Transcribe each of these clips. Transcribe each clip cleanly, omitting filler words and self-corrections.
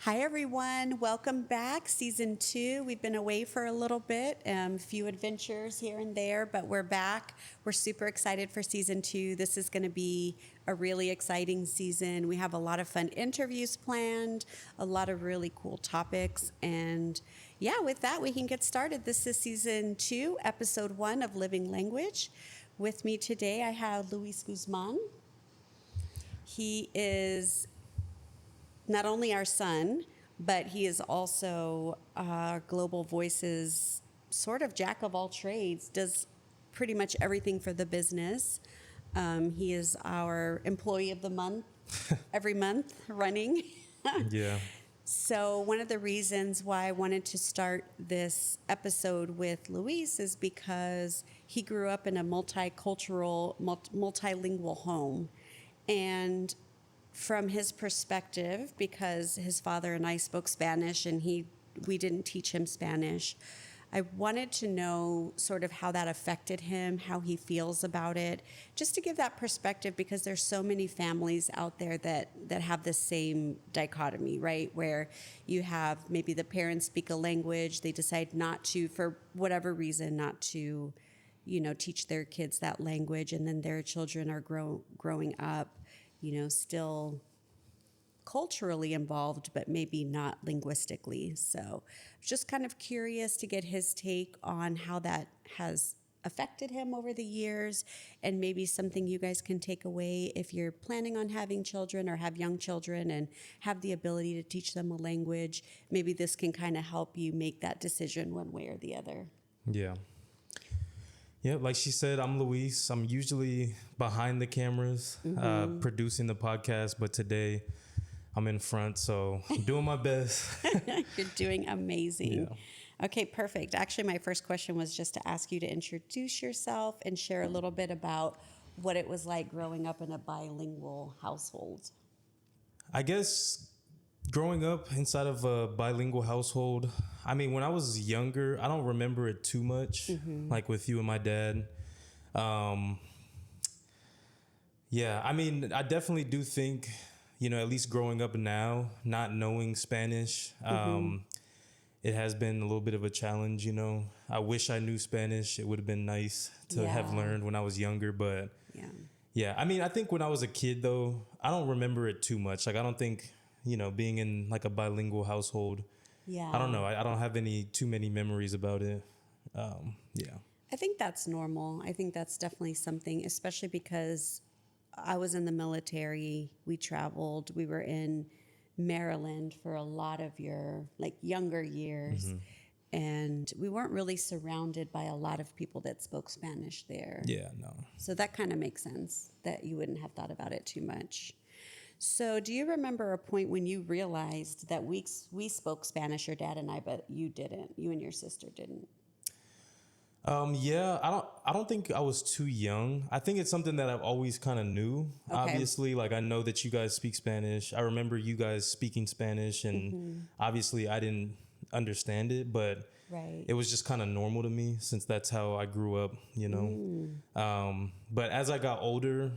Hi, everyone. Welcome back. Season 2. We've been away for a little bit, few adventures here and there, but we're back. We're super excited for Season 2. This is going to be a really exciting season. We have a lot of fun interviews planned, a lot of really cool topics. And yeah, with that, we can get started. This is Season 2, Episode 1 of Living Language. With me today, I have Luis Guzman. He is not only our son, but he is also Global Voices sort of jack of all trades, does pretty much everything for the business. He is our employee of the month every month running. Yeah. So one of the reasons why I wanted to start this episode with Luis is because he grew up in a multicultural, multilingual home. And from his perspective, because his father and I spoke Spanish and we didn't teach him Spanish, I wanted to know sort of how that affected him, how he feels about it, just to give that perspective, because there's so many families out there that have the same dichotomy, right? Where you have maybe the parents speak a language, they decide not to, for whatever reason, not to, teach their kids that language, and then their children are growing up, still culturally involved, but maybe not linguistically. So I was just kind of curious to get his take on how that has affected him over the years, and maybe something you guys can take away if you're planning on having children or have young children and have the ability to teach them a language. Maybe this can kind of help you make that decision one way or the other. Yeah. Yeah, like she said, I'm Luis. I'm usually behind the cameras, producing the podcast, but today I'm in front, so I'm doing my best. You're doing amazing. Yeah. Okay, perfect. Actually, my first question was just to ask you to introduce yourself and share a little bit about what it was like growing up in a bilingual household. I guess growing up inside of a bilingual household, I mean, when I was younger, I don't remember it too much, like with you and my dad. Yeah, I mean, I definitely do think, at least growing up now, not knowing Spanish, it has been a little bit of a challenge, I wish I knew Spanish. It would have been nice to have learned when I was younger, but yeah. I mean, I think when I was a kid, though, I don't remember it too much. Like, I don't think, being in like a bilingual household, I don't know. I don't have too many memories about it. Yeah. I think that's normal. I think that's definitely something, especially because I was in the military. We traveled. We were in Maryland for a lot of your younger years. And we weren't really surrounded by a lot of people that spoke Spanish there. Yeah, no. So that kind of makes sense that you wouldn't have thought about it too much. So do you remember a point when you realized that we spoke Spanish, your dad and I, but you didn't? You and your sister didn't? Yeah, I don't think I was too young. I think it's something that I've always kind of knew. Okay. Obviously, like I know that you guys speak Spanish. I remember you guys speaking Spanish, and obviously I didn't understand it, but it was just kind of normal to me since that's how I grew up, But as I got older,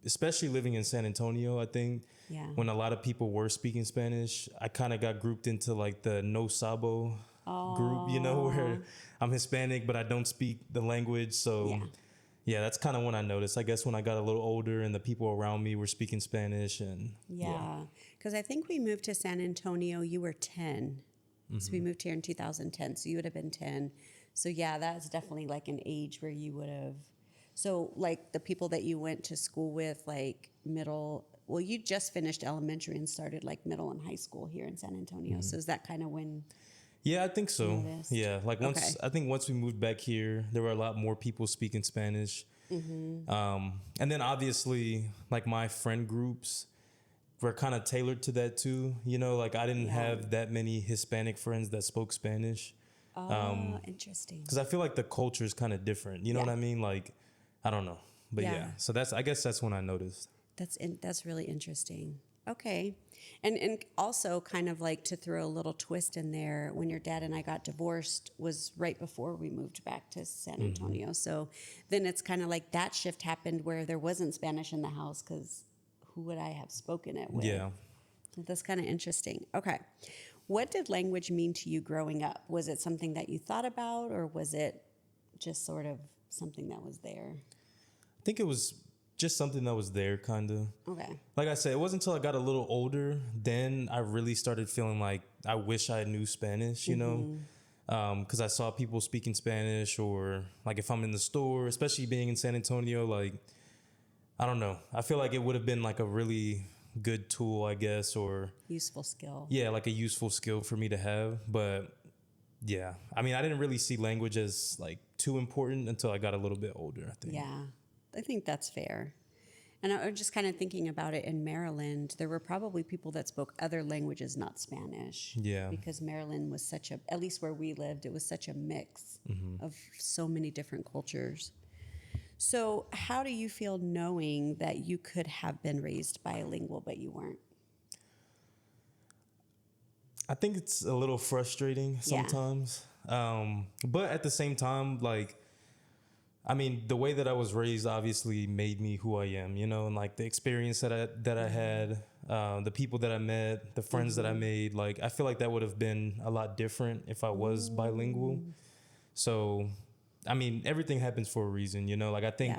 especially living in San Antonio, I think when a lot of people were speaking Spanish, I kind of got grouped into like the no sabo group, where I'm Hispanic, but I don't speak the language. So yeah, that's kind of when I noticed, I guess, when I got a little older and the people around me were speaking Spanish. And because I think we moved to San Antonio, you were 10. So we moved here in 2010. So you would have been 10. So yeah, that's definitely like an age where you would have. So like the people that you went to school with, like you just finished elementary and started like middle and high school here in San Antonio. So is that kind of when? Yeah, I think so. Yeah, like I think once we moved back here, there were a lot more people speaking Spanish. And then obviously like my friend groups were kind of tailored to that too. Like I didn't have that many Hispanic friends that spoke Spanish. Interesting. Because I feel like the culture is kind of different. You know what I mean? Like, I don't know. But so I guess that's when I noticed. That's really interesting. Okay. And also kind of like to throw a little twist in there, when your dad and I got divorced was right before we moved back to San Antonio. So then it's kind of like that shift happened where there wasn't Spanish in the house, because who would I have spoken it with? Yeah. That's kind of interesting. Okay. What did language mean to you growing up? Was it something that you thought about, or was it just sort of something that was there? I think it was just something that was there, kind of. Okay. Like I said, it wasn't until I got a little older, then I really started feeling like I wish I knew Spanish, you know? Because I saw people speaking Spanish, or like if I'm in the store, especially being in San Antonio, like, I don't know. I feel like it would have been like a really good tool, I guess, or Useful skill. yeah, like a useful skill for me to have. But yeah, I mean, I didn't really see language as like too important until I got a little bit older, I think. Yeah, I think that's fair. And I was just kind of thinking about it in Maryland. There were probably people that spoke other languages, not Spanish. Yeah. Because Maryland was such a, at least where we lived, it was such a mix of so many different cultures. So, how do you feel knowing that you could have been raised bilingual, but you weren't? I think it's a little frustrating sometimes. But at the same time, like, I mean, the way that I was raised obviously made me who I am, you know, and like the experience that I had, the people that I met, the friends that I made, like, I feel like that would have been a lot different if I was bilingual. So, I mean, everything happens for a reason, you know, like I think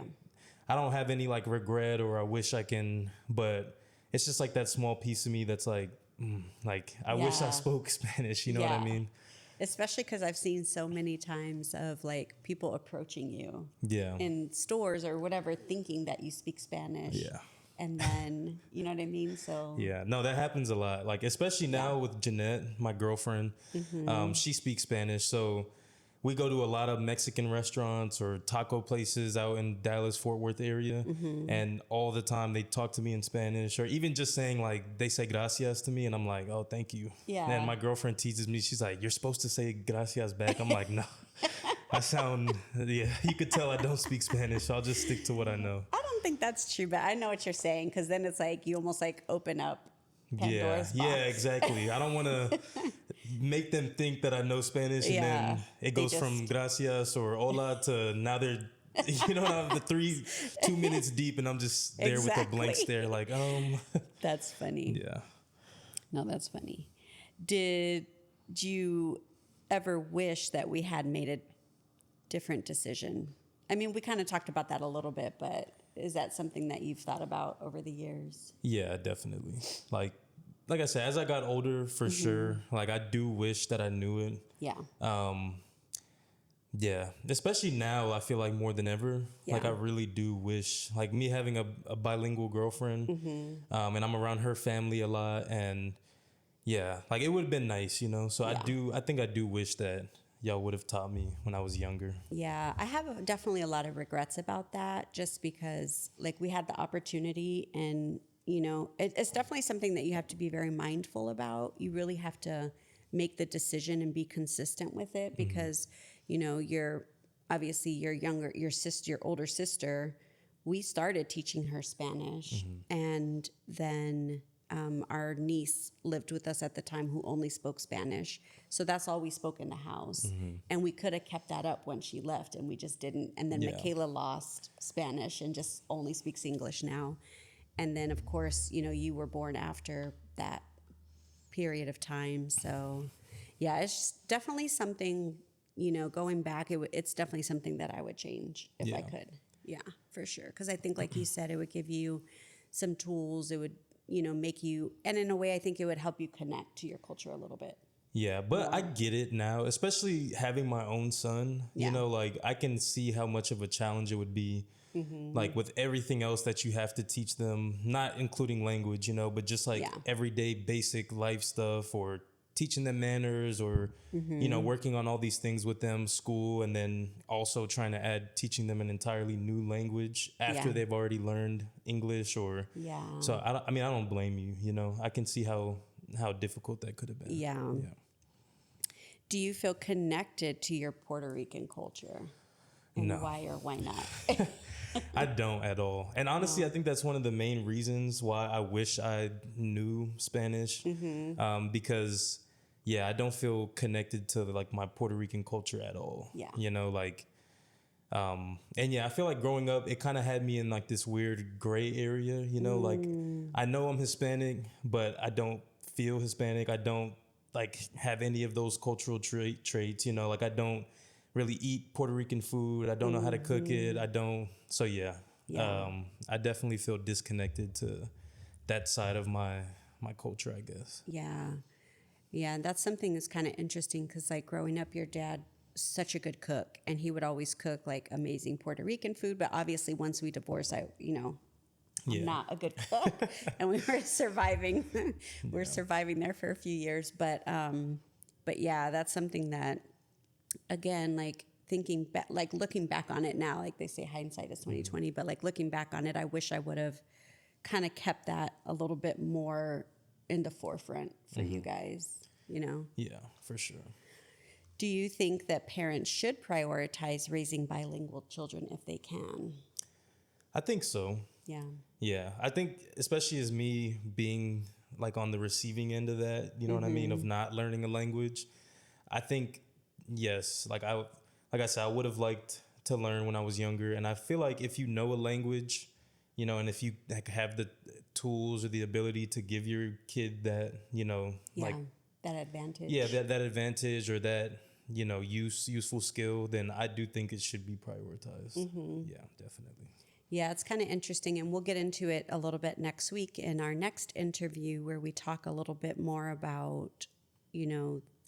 I don't have any like regret or I wish I can, but it's just like that small piece of me that's like I wish I spoke Spanish, you know what I mean? Especially because I've seen so many times of like people approaching you Yeah. in stores or whatever, thinking that you speak Spanish. Yeah. And then, you know what I mean? So, Yeah, no, that happens a lot. Like, especially now with Jeanette, my girlfriend, she speaks Spanish. So we go to a lot of Mexican restaurants or taco places out in Dallas, Fort Worth area. And all the time they talk to me in Spanish, or even just saying like, they say gracias to me. And I'm like, oh, thank you. Yeah. And my girlfriend teases me. She's like, you're supposed to say gracias back. I'm like, no, you could tell I don't speak Spanish. So I'll just stick to what I know. I don't think that's true, but I know what you're saying, because then it's like you almost like open up Pandora's box. Yeah, exactly. I don't want to make them think that I know Spanish, and then it goes from gracias or hola to now they're, you know, I'm 2 minutes deep and I'm just there with a blank stare like, That's funny. Yeah. No, that's funny. Did you ever wish that we had made a different decision? I mean, we kind of talked about that a little bit, but is that something that you've thought about over the years? Yeah, definitely. Like I said, as I got older, for sure, like I do wish that I knew it. Yeah. Yeah, especially now, I feel like more than ever. Yeah. Like I really do wish, like me having a bilingual girlfriend, and I'm around her family a lot, and yeah, like it would have been nice, you know. So I think I do wish that y'all would have taught me when I was younger. Yeah, I have definitely a lot of regrets about that, just because like we had the opportunity, and you know, it's definitely something that you have to be very mindful about. You really have to make the decision and be consistent with it, because you know, your older sister, we started teaching her Spanish, and then our niece lived with us at the time who only spoke Spanish. So that's all we spoke in the house. And we could have kept that up when she left, and we just didn't. And then Michaela lost Spanish and just only speaks English now. And then, of course, you know, you were born after that period of time. So, yeah, it's definitely something, you know, going back, it's definitely something that I would change if I could. Yeah, for sure. Because I think, like you said, it would give you some tools. It would, you know, make you, and in a way, I think it would help you connect to your culture a little bit. Yeah, but I get it now, especially having my own son. You know, like I can see how much of a challenge it would be, like with everything else that you have to teach them, not including language, you know, but just like everyday basic life stuff, or teaching them manners, or, you know, working on all these things with them, school, and then also trying to teaching them an entirely new language after they've already learned English, or, so I mean, I don't blame you, you know, I can see how difficult that could have been. Yeah. Do you feel connected to your Puerto Rican culture? And No. why or why not? I don't at all. And honestly, I think that's one of the main reasons why I wish I knew Spanish, because I don't feel connected to like my Puerto Rican culture at all. Yeah. You know, like, and I feel like growing up, it kind of had me in like this weird gray area, you know, like I know I'm Hispanic, but I don't feel Hispanic. I don't like have any of those cultural traits, you know, like I don't really eat Puerto Rican food. I don't know how to cook it. I don't. So yeah, Yeah. I definitely feel disconnected to that side of my culture, I guess. Yeah. Yeah, and that's something that's kind of interesting because, like, growing up, your dad such a good cook, and he would always cook like amazing Puerto Rican food. But obviously, once we divorced, I'm Yeah. not a good cook, and we were surviving. We're Yeah. surviving there for a few years, but yeah, that's something that, again, like thinking back, like looking back on it now, like they say, hindsight is 2020. But like looking back on it, I wish I would have kind of kept that a little bit more in the forefront for you guys. Yeah, for sure. Do you think that parents should prioritize raising bilingual children if they can? I think so. Yeah. Yeah, I think especially as me being like on the receiving end of that, you know what I mean, of not learning a language. I think yes, like I said, I would have liked to learn when I was younger, and I feel like if you know a language, you know, and if you like have the tools or the ability to give your kid that, you know, Yeah. like That advantage. yeah, that advantage or that, you know, useful skill, then I do think it should be prioritized. Yeah, definitely. Yeah, it's kind of interesting, and we'll get into it a little bit next week in our next interview where we talk a little bit more about,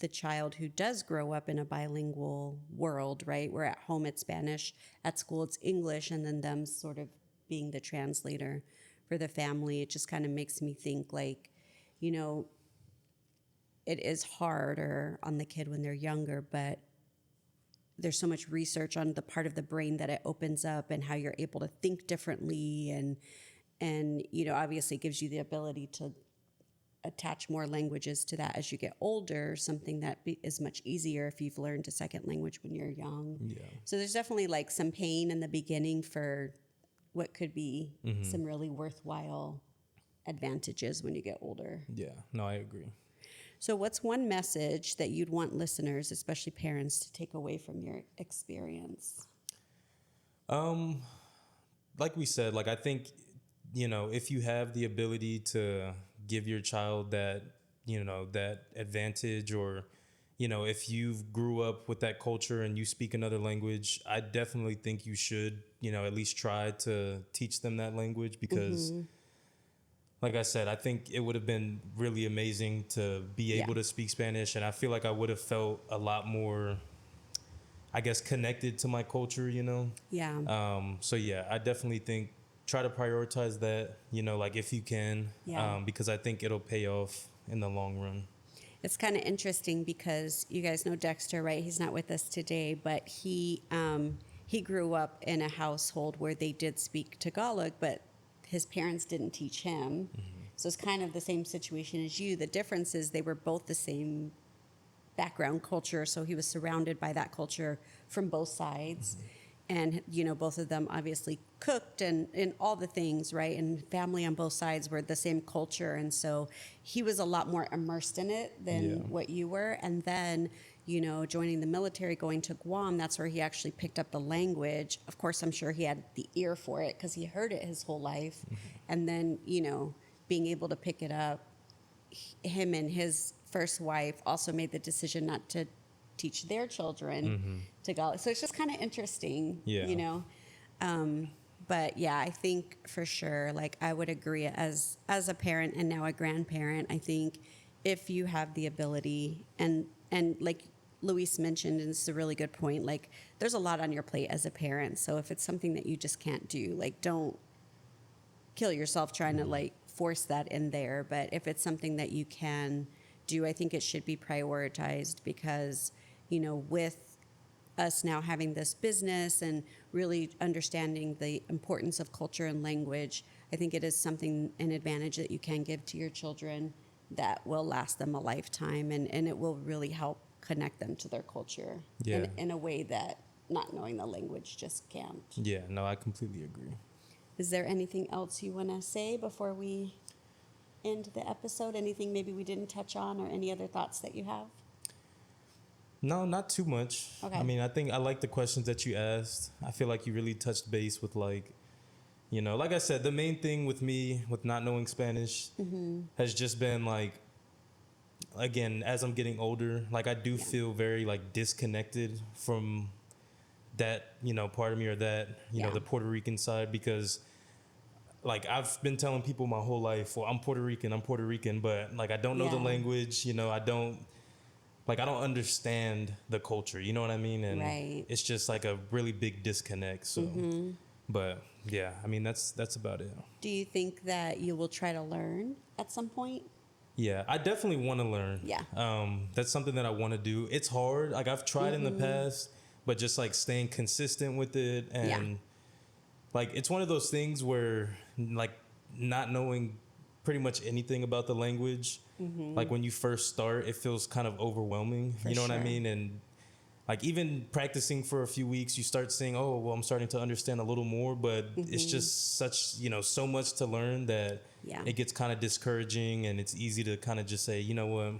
the child who does grow up in a bilingual world, right? Where at home it's Spanish, at school it's English, and then them sort of being the translator for the family. It just kind of makes me think like, it is harder on the kid when they're younger, but there's so much research on the part of the brain that it opens up and how you're able to think differently, and obviously gives you the ability to attach more languages to that as you get older, something that is much easier if you've learned a second language when you're young. Yeah. So there's definitely like some pain in the beginning for what could be some really worthwhile advantages when you get older. Yeah. No, I agree. So what's one message that you'd want listeners, especially parents, to take away from your experience? Like we said, like I think, you know, if you have the ability to give your child that, you know, that advantage, or, you know, if you've grew up with that culture and you speak another language, I definitely think you should, you know, at least try to teach them that language because like I said, I think it would have been really amazing to be able to speak Spanish, and I feel like I would have felt a lot more, I guess, connected to my culture, you know? Yeah. So yeah, I definitely think try to prioritize that, you know, like if you can, because I think it'll pay off in the long run. It's kind of interesting because you guys know Dexter, right? He's not with us today, but he grew up in a household where they did speak Tagalog, but his parents didn't teach him. So it's kind of the same situation as you. The difference is they were both the same background culture, so he was surrounded by that culture from both sides. And, both of them obviously cooked and all the things, right? And family on both sides were the same culture. And so he was a lot more immersed in it than what you were. And then, joining the military, going to Guam, that's where he actually picked up the language. Of course, I'm sure he had the ear for it because he heard it his whole life. And then, being able to pick it up, him and his first wife also made the decision not to teach their children Tagalog. So it's just kind of interesting, But yeah, I think for sure, like I would agree as a parent and now a grandparent, I think if you have the ability and like Luis mentioned, and it's a really good point, like there's a lot on your plate as a parent. So if it's something that you just can't do, like don't kill yourself trying to like force that in there. But if it's something that you can do, I think it should be prioritized because, with us now having this business and really understanding the importance of culture and language, I think it is something, an advantage that you can give to your children that will last them a lifetime, and it will really help connect them to their culture in a way that not knowing the language just can't. Yeah, no, I completely agree. Is there anything else you want to say before we end the episode? Anything maybe we didn't touch on, or any other thoughts that you have? No, not too much. Okay. I mean, I think I like the questions that you asked. I feel like you really touched base with like I said, the main thing with me with not knowing Spanish has just been like, again, as I'm getting older, like I do feel very like disconnected from that, part of me, or that, the Puerto Rican side, because like I've been telling people my whole life, well, I'm Puerto Rican, but like I don't know the language, I don't understand the culture, you know what I mean? And Right. it's just like a really big disconnect. So, but yeah, I mean, that's about it. Do you think that you will try to learn at some point? Yeah, I definitely want to learn. Yeah. That's something that I want to do. It's hard. Like I've tried in the past, but just like staying consistent with it, and like it's one of those things where like not knowing pretty much anything about the language, like when you first start, it feels kind of overwhelming. For You know what I sure. mean? And like even practicing for a few weeks, you start saying, "Oh, well, I'm starting to understand a little more," but it's just such, so much to learn that it gets kind of discouraging, and it's easy to kind of just say, "You know what?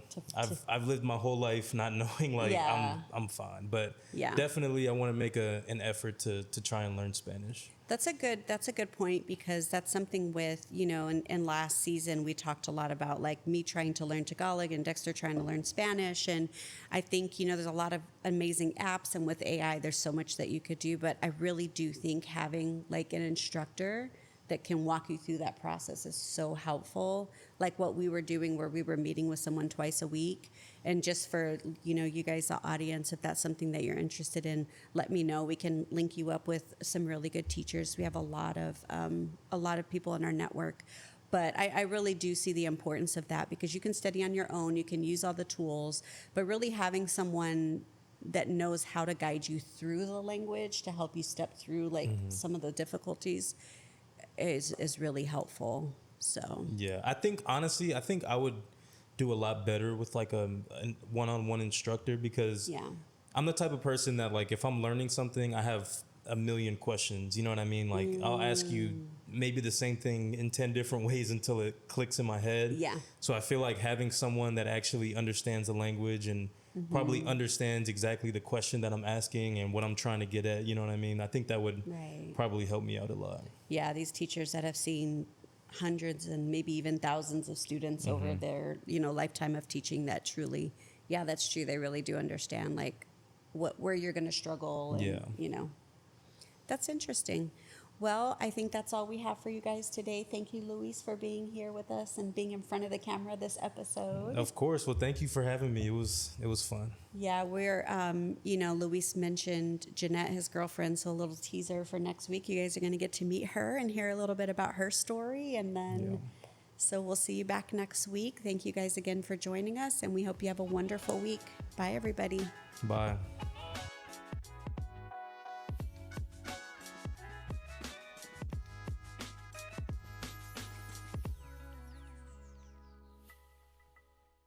I've lived my whole life not knowing, like I'm fine." But definitely, I want to make an effort to try and learn Spanish. That's a good point, because that's something with, in last season we talked a lot about like me trying to learn Tagalog and Dexter trying to learn Spanish. And I think, there's a lot of amazing apps, and with AI, there's so much that you could do. But I really do think having like an instructor that can walk you through that process is so helpful. Like what we were doing, where we were meeting with someone twice a week. And just for, you guys, the audience, if that's something that you're interested in, let me know. We can link you up with some really good teachers. We have a lot of people in our network. But I really do see the importance of that, because you can study on your own, you can use all the tools, but really having someone that knows how to guide you through the language to help you step through like some of the difficulties is really helpful. So yeah, I think honestly, I would do a lot better with like a one-on-one instructor, because I'm the type of person that like if I'm learning something, I have a million questions. You know what I mean? Like I'll ask you maybe the same thing in 10 different ways until it clicks in my head. Yeah. So I feel like having someone that actually understands the language and probably understands exactly the question that I'm asking and what I'm trying to get at. You know what I mean? I think that would probably help me out a lot. Yeah, these teachers that have seen hundreds and maybe even thousands of students over their, lifetime of teaching, that truly, that's true. They really do understand like where you're going to struggle. And, that's interesting. Well, I think that's all we have for you guys today. Thank you, Luis, for being here with us and being in front of the camera this episode. Of course. Well, thank you for having me. It was fun. Yeah, we're, Luis mentioned Jeanette, his girlfriend, so a little teaser for next week. You guys are going to get to meet her and hear a little bit about her story. And then, so we'll see you back next week. Thank you guys again for joining us, and we hope you have a wonderful week. Bye, everybody. Bye.